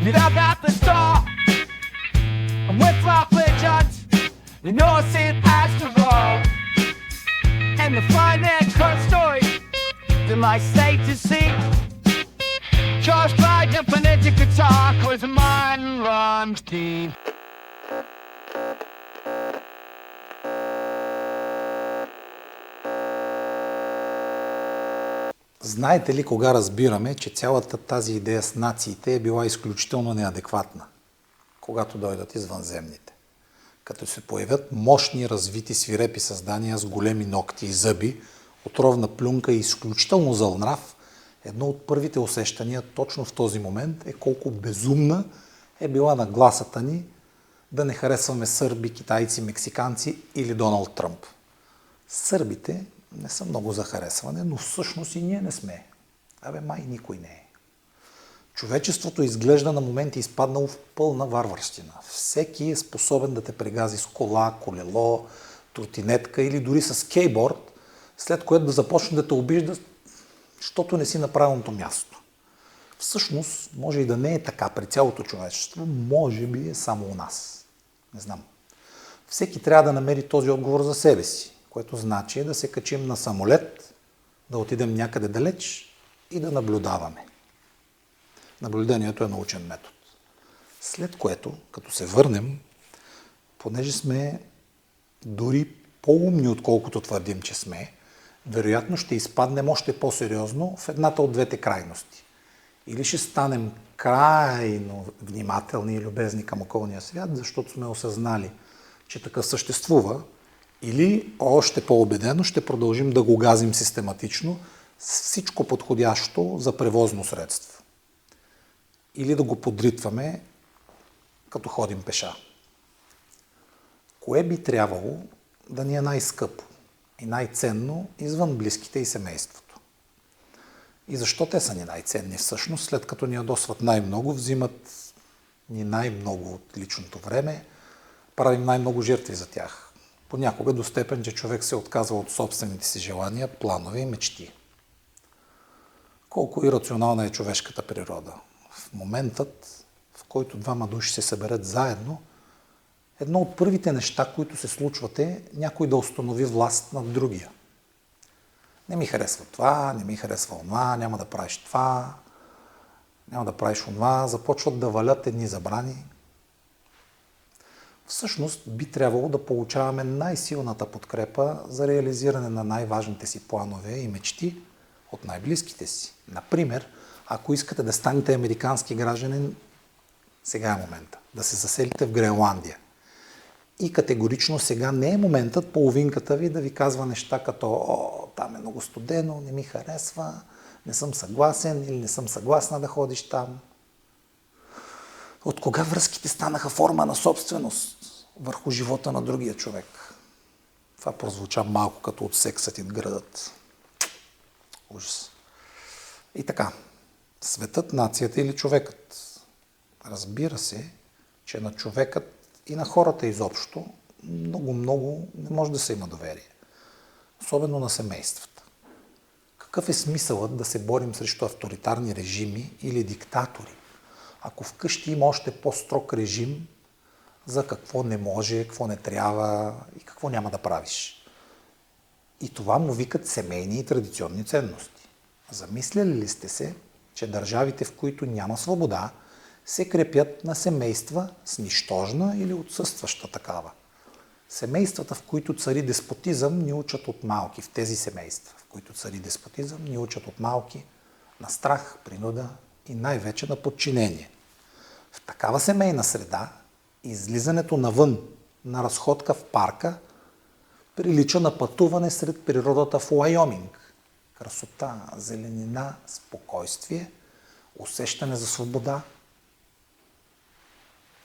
Get out at the door and with my pigeons, you know I see it as the road. And the fine and current story, they might stay to see. Just like a phonetic guitar, cause mine runs deep. Знаете ли кога разбираме, че цялата тази идея с нациите е била изключително неадекватна? Когато дойдат извънземните. Като се появят мощни, развити, свирепи създания с големи ногти и зъби, отровна плюнка и изключително зъл нрав, едно от първите усещания точно в този момент е колко безумна е била нагласата ни да не харесваме сърби, китайци, мексиканци или Доналд Тръмп. Сърбите не са много за харесване, но всъщност и ние не сме. Май никой не е. Човечеството изглежда на моменти изпаднало в пълна варварщина. Всеки е способен да те прегази с кола, колело, тротинетка или дори с кейборд, след което да започне да те обижда, защото не си на правилното място. Всъщност, може и да не е така при цялото човечество, може би е само у нас. Не знам. Всеки трябва да намери този отговор за себе си, което значи да се качим на самолет, да отидем някъде далеч и да наблюдаваме. Наблюдението е научен метод. След което, като се върнем, понеже сме дори по-умни, отколкото твърдим, че сме, вероятно ще изпаднем още по-сериозно в едната от двете крайности. Или ще станем крайно внимателни и любезни към околния свят, защото сме осъзнали, че такъв съществува, или още по-убедено ще продължим да го газим систематично с всичко подходящо за превозно средство. Или да го подритваме, като ходим пеша. Кое би трябвало да ни е най-скъпо и най-ценно извън близките и семейството? И защо те са ни най-ценни всъщност, след като ни ядосват най-много, взимат ни най-много от личното време, правим най-много жертви за тях. Понякога до степен, че човек се отказва от собствените си желания, планове и мечти. Колко ирационална е човешката природа. В моментът, в който двама души се съберат заедно, едно от първите неща, които се случват е някой да установи власт над другия. Не ми харесва това, не ми харесва онова, няма да правиш това, няма да правиш онова, започват да валят едни забрани. Всъщност би трябвало да получаваме най-силната подкрепа за реализиране на най-важните си планове и мечти от най-близките си. Например, ако искате да станете американски гражданин, сега е момента да се заселите в Гренландия. И категорично сега не е моментът половинката ви да ви казва неща като там е много студено, не ми харесва, не съм съгласен или не съм съгласна да ходиш там. От кога връзките станаха форма на собственост върху живота на другия човек? Това прозвуча малко като от сексът и градът. Ужас. И така, светът, нацията или човекът? Разбира се, че на човекът и на хората изобщо много не може да се има доверие. Особено на семействата. Какъв е смисълът да се борим срещу авторитарни режими или диктатори, ако вкъщи има още по-строг режим за какво не може, какво не трябва и какво няма да правиш? И това му викат семейни и традиционни ценности. Замисляли ли сте се, че държавите, в които няма свобода, се крепят на семейства с нищожна или отсъстваща такава? Семействата, в които цари деспотизъм, ни учат от малки. В тези семейства, в които цари деспотизъм, ни учат от малки на страх, принуда и най-вече на подчинение. В такава семейна среда излизането навън на разходка в парка прилича на пътуване сред природата в Уайоминг. Красота, зеленина, спокойствие, усещане за свобода.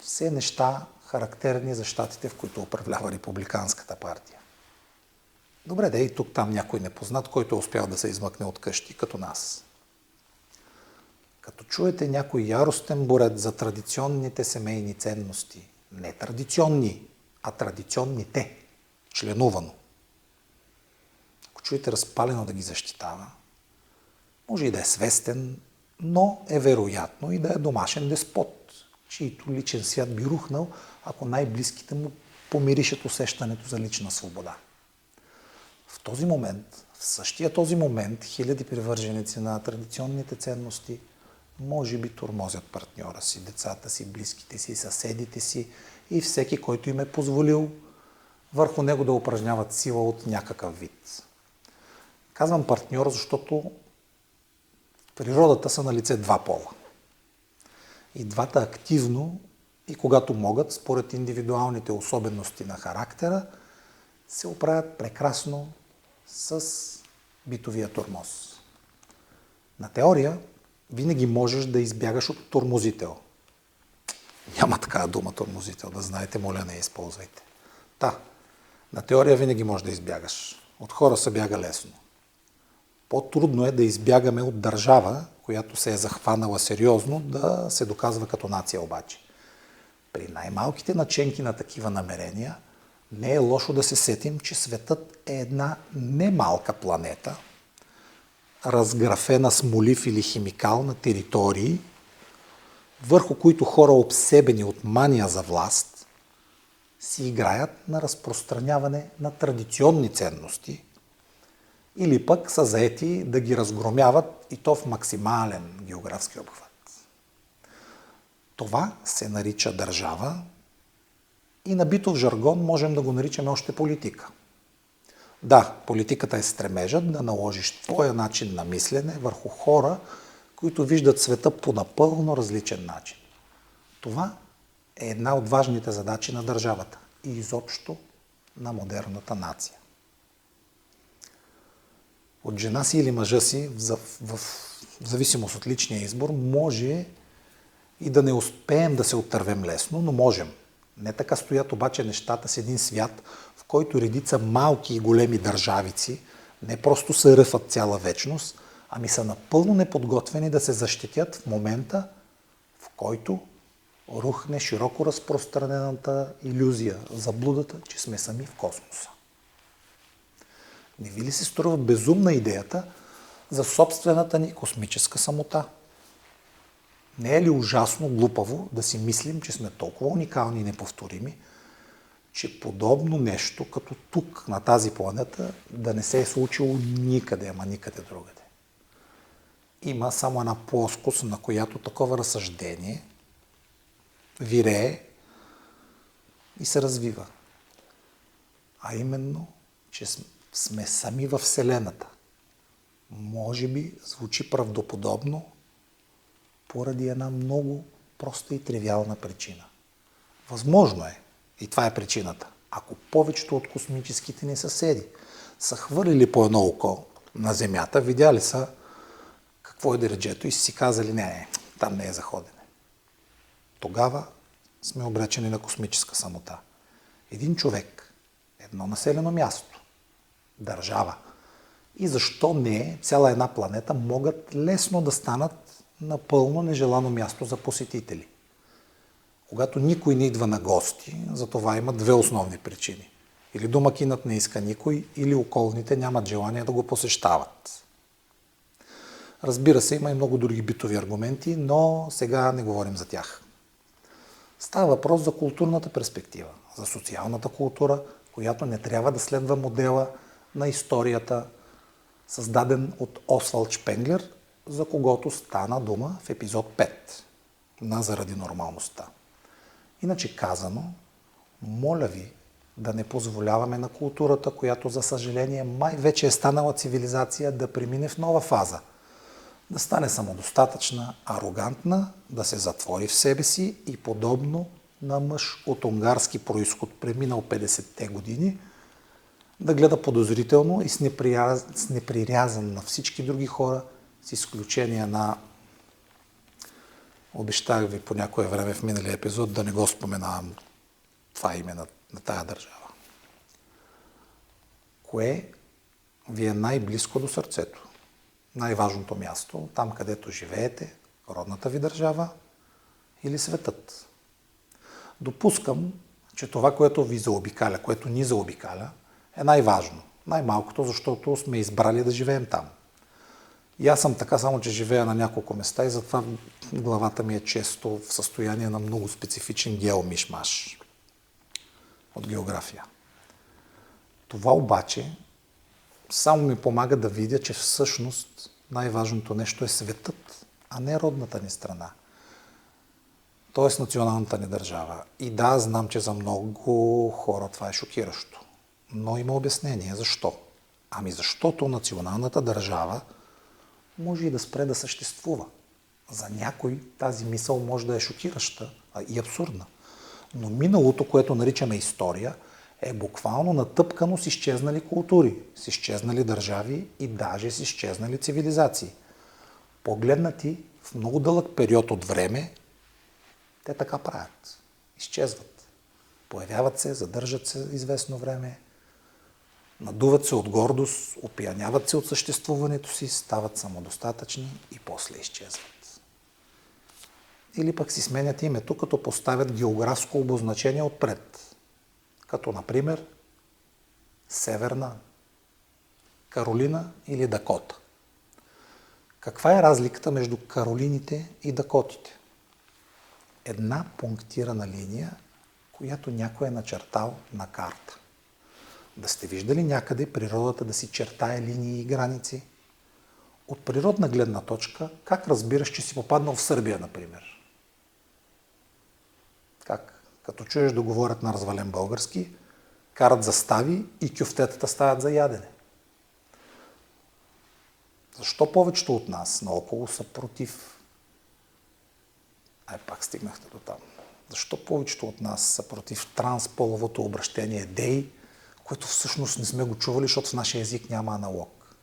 Все неща характерни за щатите, в които управлява Републиканската партия. Добре, да и тук-там някой непознат, който е успял да се измъкне от къщи, като нас. Като чуете някой яростен борец за традиционните семейни ценности, не традиционни, а традиционните, членувано. Ако чуете разпалено да ги защитава, може и да е свестен, но е вероятно и да е домашен деспот, чийто личен свят би рухнал, ако най-близките му помиришат усещането за лична свобода. В този момент, в същия този момент, хиляди привърженици на традиционните ценности може би тормозят партньора си, децата си, близките си, съседите си и всеки, който им е позволил върху него да упражняват сила от някакъв вид. Казвам партньор, защото в природата са на лице два пола. И двата активно и когато могат, според индивидуалните особености на характера, се оправят прекрасно с битовия тормоз. На теория винаги можеш да избягаш от тормозител. Няма такава дума тормозител, да знаете, моля, не я използвайте. На теория винаги можеш да избягаш. От хора се бяга лесно. По-трудно е да избягаме от държава, която се е захванала сериозно, да се доказва като нация обаче. При най-малките наченки на такива намерения не е лошо да се сетим, че светът е една немалка планета, разграфена с молив или химикал на територии, върху които хора, обсебени от мания за власт, си играят на разпространяване на традиционни ценности или пък са заети да ги разгромяват и то в максимален географски обхват. Това се нарича държава и на битов жаргон можем да го наричаме още политика. Да, политиката е стремежът да наложиш твоя начин на мислене върху хора, които виждат света по напълно различен начин. Това е една от важните задачи на държавата и изобщо на модерната нация. От жена си или мъжа си, в зависимост от личния избор, може и да не успеем да се оттървем лесно, но можем. Не така стоят обаче нещата с един свят, в който редица малки и големи държавици не просто се ръфат цяла вечност, ами са напълно неподготвени да се защитят в момента, в който рухне широко разпространената илюзия, заблудата, че сме сами в космоса. Не ви ли се струва безумна идеята за собствената ни космическа самота? Не е ли ужасно глупаво да си мислим, че сме толкова уникални и неповторими, че подобно нещо, като тук, на тази планета, да не се е случило никъде, ама никъде другаде? Има само една плоскост, на която такова разсъждение вирее и се развива. А именно, че сме сами във Вселената. Може би звучи правдоподобно поради една много проста и тривиална причина. Възможно е, и това е причината, ако повечето от космическите ни съседи са хвърлили по едно око на Земята, видяли са какво е дереджето и си казали, не, там не е за ходене. Тогава сме обречени на космическа самота. Един човек, едно населено място, държава и защо не цяла една планета могат лесно да станат напълно нежелано място за посетители. Когато никой не идва на гости, за това има две основни причини. Или домакинът не иска никой, или околните нямат желание да го посещават. Разбира се, има и много други битови аргументи, но сега не говорим за тях. Става въпрос за културната перспектива, за социалната култура, която не трябва да следва модела на историята, създаден от Освалд Шпенглер, за когото стана дума в епизод 5 на Заради нормалността. Иначе казано, моля ви да не позволяваме на културата, която за съжаление май вече е станала цивилизация, да премине в нова фаза. Да стане самодостатъчна, арогантна, да се затвори в себе си и подобно на мъж от унгарски произход, преминал 50-те години, да гледа подозрително и с неприрязан на всички други хора, с изключение на... Обещах ви по някое време в миналия епизод да не го споменавам това име на тая държава. Кое ви е най-близко до сърцето? Най-важното място, там където живеете, родната ви държава или светът? Допускам, че това, което ви заобикаля, което ни заобикаля, е най-важно. Най-малкото, защото сме избрали да живеем там. И аз съм така, само че живея на няколко места и затова главата ми е често в състояние на много специфичен геомишмаш от география. Това обаче само ми помага да видя, че всъщност най-важното нещо е светът, а не родната ни страна. Тоест националната ни държава. И да, знам, че за много хора това е шокиращо. Но има обяснение. Защо? Ами защото националната държава може и да спре да съществува. За някой тази мисъл може да е шокираща и абсурдна. Но миналото, което наричаме история, е буквално натъпкано с изчезнали култури, с изчезнали държави и даже с изчезнали цивилизации. Погледнати в много дълъг период от време, те така правят. Изчезват. Появяват се, задържат се известно време, надуват се от гордост, опияняват се от съществуването си, стават самодостатъчни и после изчезват. Или пък си сменят името, като поставят географско обозначение отпред. Като, например, Северна Каролина или Дакота. Каква е разликата между Каролините и Дакотите? Една пунктирана линия, която някой е начертал на карта. Да сте виждали някъде природата да си чертае линии и граници? От природна гледна точка, как разбираш, че си попаднал в Сърбия, например? Как? Като чуеш да говорят на развален български, карат застави и кюфтетата стават за ядене. Защо повечето от нас наоколо са против? Пак стигнахте до там. Защо повечето от нас са против трансполовото обращение дей, което всъщност не сме го чували, защото в нашия език няма аналог?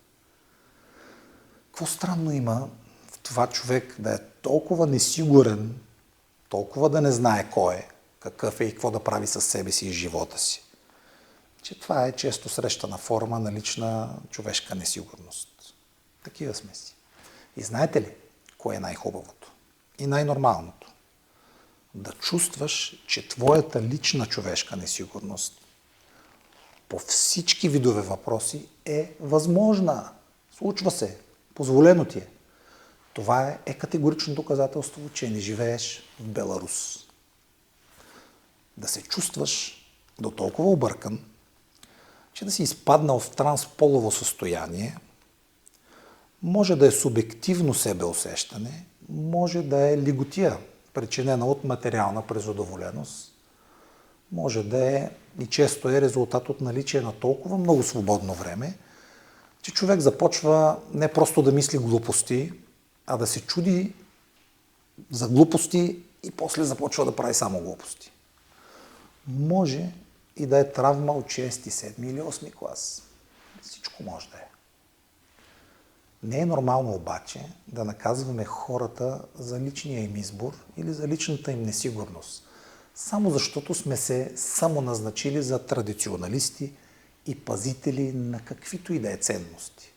Какво странно има в това човек да е толкова несигурен, толкова да не знае кой е, какъв е и какво да прави със себе си и живота си? Че това е често срещана форма на лична човешка несигурност. Такива сме си. И знаете ли, кое е най-хубавото и най-нормалното? Да чувстваш, че твоята лична човешка несигурност по всички видове въпроси е възможна. Случва се. Позволено ти е. Това е категорично доказателство, че не живееш в Беларус. Да се чувстваш до толкова объркан, че да си изпаднал в трансполово състояние, може да е субективно себеусещане, може да е лиготия, причинена от материална презадоволеност, може да е и често е резултат от наличие на толкова много свободно време, че човек започва не просто да мисли глупости, а да се чуди за глупости и после започва да прави само глупости. Може и да е травма от 6, 7 или 8 клас. Всичко може да е. Не е нормално обаче да наказваме хората за личния им избор или за личната им несигурност, само защото сме се самоназначили за традиционалисти и пазители на каквито и да е ценности.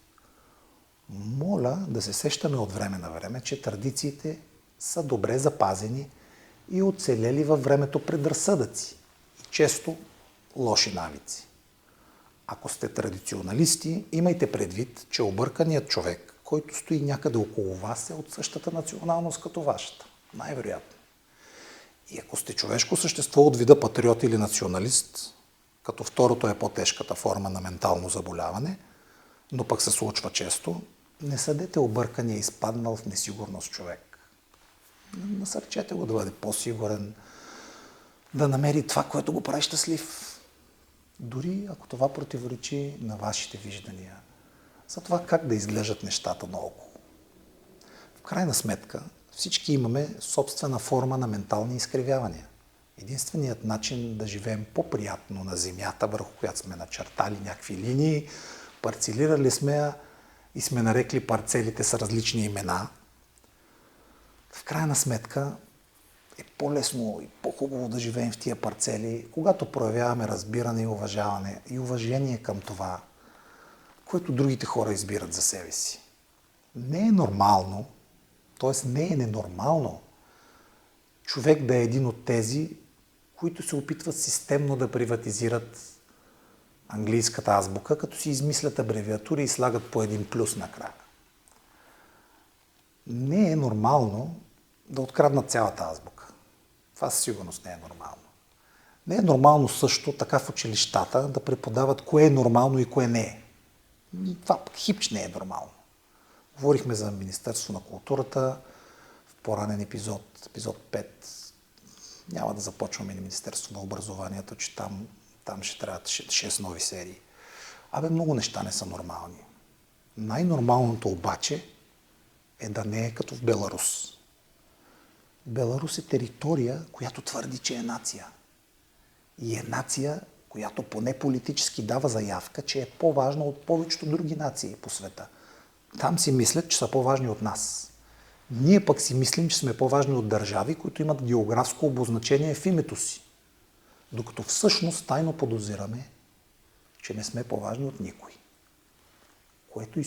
Моля да се сещаме от време на време, че традициите са добре запазени и оцелели във времето предразсъдъци и често лоши навици. Ако сте традиционалисти, имайте предвид, че обърканият човек, който стои някъде около вас, е от същата националност като вашата. Най-вероятно. И ако сте човешко същество от вида патриот или националист, като второто е по-тежката форма на ментално заболяване, но пък се случва често, не съдете объркания изпаднал в несигурност човек. Насърчете го да бъде по-сигурен, да намери това, което го прави щастлив. Дори ако това противоречи на вашите виждания за това как да изглеждат нещата наоколо. В крайна сметка, всички имаме собствена форма на ментални изкривявания. Единственият начин да живеем по-приятно на земята, върху която сме начертали някакви линии, парцелирали сме я и сме нарекли парцелите с различни имена, в крайна сметка е по-лесно и по-хубаво да живеем в тия парцели, когато проявяваме разбиране и уважаване и уважение към това, което другите хора избират за себе си. Не е нормално, т.е. не е ненормално човек да е един от тези, които се опитват системно да приватизират английската азбука, като си измислят абревиатури и слагат по един плюс накрая. Не е нормално да откраднат цялата азбука. Това със сигурност не е нормално. Не е нормално също така в училищата да преподават кое е нормално и кое не е. Това пък хипч не е нормално. Говорихме за Министерство на културата в по-ранен епизод 5. Няма да започваме и Министерство на образованието, че там ще трябват 6 нови серии. Много неща не са нормални. Най-нормалното обаче е да не е като в Беларус. Беларус е територия, която твърди, че е нация. И е нация, която поне политически дава заявка, че е по-важна от повечето други нации по света. Там си мислят, че са по-важни от нас. Ние пък си мислим, че сме по-важни от държави, които имат географско обозначение в името си. Докато всъщност тайно подозираме, че не сме по-важни от никой. Което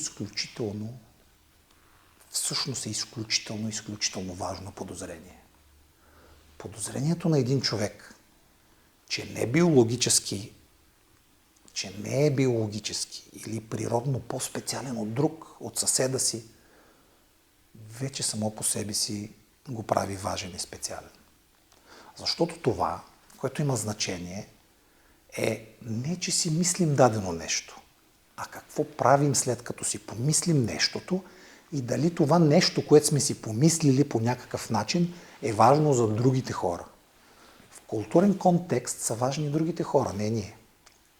всъщност е изключително важно подозрение. Подозрението на един човек, че не е биологически или природно по-специален от друг, от съседа си, вече само по себе си го прави важен и специален. Защото това, което има значение, е не, че си мислим дадено нещо, а какво правим след като си помислим нещото и дали това нещо, което сме си помислили по някакъв начин, е важно за другите хора. В културен контекст са важни другите хора, не ние.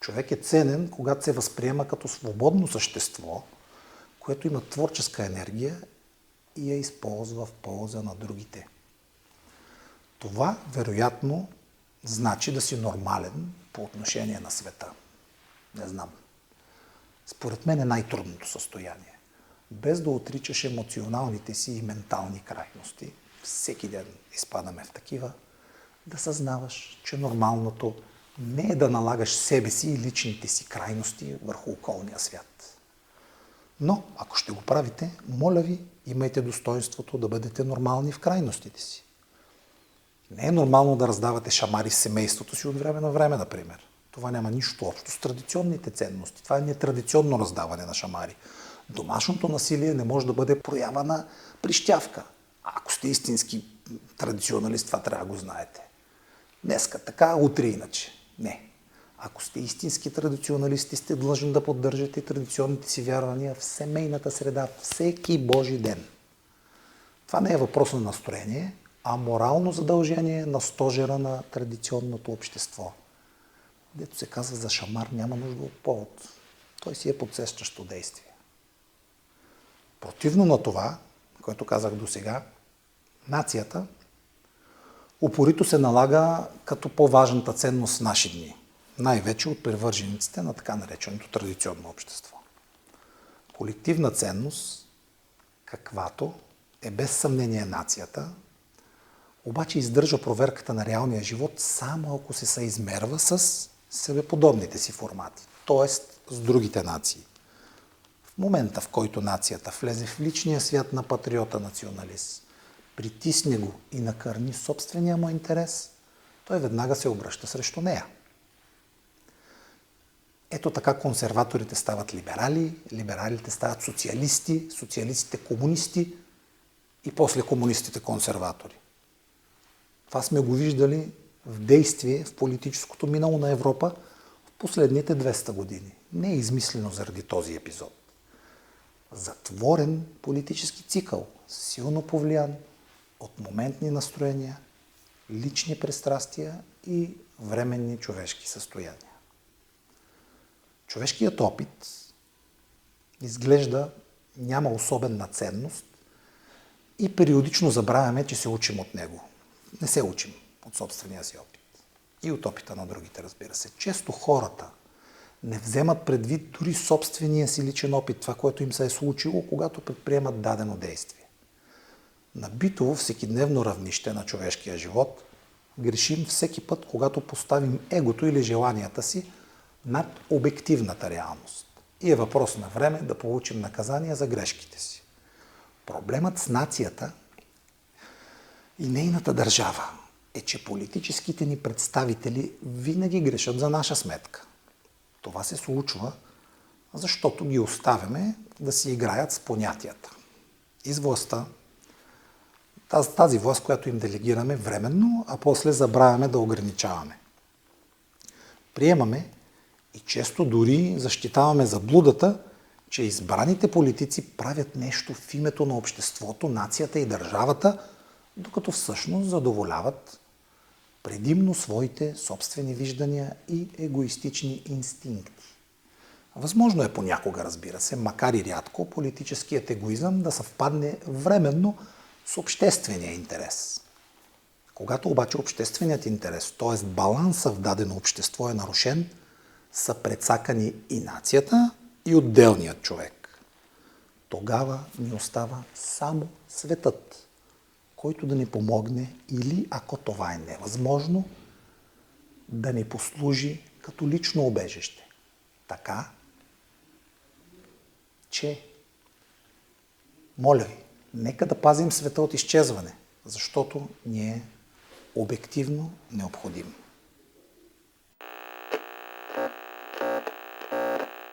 Човек е ценен, когато се възприема като свободно същество, което има творческа енергия и я използва в полза на другите. Това, вероятно, значи да си нормален по отношение на света. Не знам. Според мен е най-трудното състояние. Без да отричаш емоционалните си и ментални крайности, всеки ден изпадаме в такива, да съзнаваш, че нормалното не е да налагаш себе си и личните си крайности върху околния свят. Но, ако ще го правите, моля ви, имайте достоинството да бъдете нормални в крайностите си. Не е нормално да раздавате шамари с семейството си от време на време, например. Това няма нищо общо с традиционните ценности. Това е нетрадиционно раздаване на шамари. Домашното насилие не може да бъде проява на прищявка. Ако сте истински традиционалист, това трябва да го знаете. Днеска така, утре иначе. Не. Ако сте истински традиционалисти, сте длъжни да поддържате традиционните си вярвания в семейната среда всеки Божи ден. Това не е въпрос на настроение, а морално задължение на стожера на традиционното общество. Дето се казва за шамар, няма нужда от повод. Той си е подсещащо действие. Противно на това, което казах досега, нацията упорито се налага като по-важната ценност в наши дни. Най-вече от привържениците на така нареченото традиционно общество. Колективна ценност, каквато е без съмнение нацията, обаче издържа проверката на реалния живот само ако се съизмерва с себеподобните си формати, т.е. с другите нации. В момента, в който нацията влезе в личния свят на патриота-националист, притисне го и накърни собствения му интерес, той веднага се обръща срещу нея. Ето така консерваторите стават либерали, либералите стават социалисти, социалистите комунисти и после комунистите консерватори. Това сме го виждали в действие в политическото минало на Европа в последните 200 години. Не е измислено заради този епизод. Затворен политически цикъл, силно повлиян от моментни настроения, лични пристрастия и временни човешки състояния. Човешкият опит изглежда няма особена ценност и периодично забравяме, че се учим от него. Не се учим от собствения си опит. И от опита на другите, разбира се. Често хората не вземат предвид дори собствения си личен опит, това, което им се е случило, когато предприемат дадено действие. На битово, всекидневно равнище на човешкия живот грешим всеки път, когато поставим егото или желанията си над обективната реалност. И е въпрос на време да получим наказание за грешките си. Проблемът с нацията и нейната държава е, че политическите ни представители винаги грешат за наша сметка. Това се случва, защото ги оставяме да си играят с понятията. И с властта, Тази власт, която им делегираме временно, а после забравяме да ограничаваме. Приемаме и често дори защитаваме заблудата, че избраните политици правят нещо в името на обществото, нацията и държавата, докато всъщност задоволяват предимно своите собствени виждания и егоистични инстинкти. Възможно е понякога, разбира се, макар и рядко, политическият егоизъм да съвпадне временно с обществения интерес. Когато обаче общественият интерес, т.е. баланса в дадено общество е нарушен, са прецакани и нацията, и отделният човек. Тогава ни остава само светът, който да ни помогне или, ако това е невъзможно, да ни послужи като лично убежище. Така, че, моля ви, нека да пазим света от изчезване, защото ни е обективно необходимо.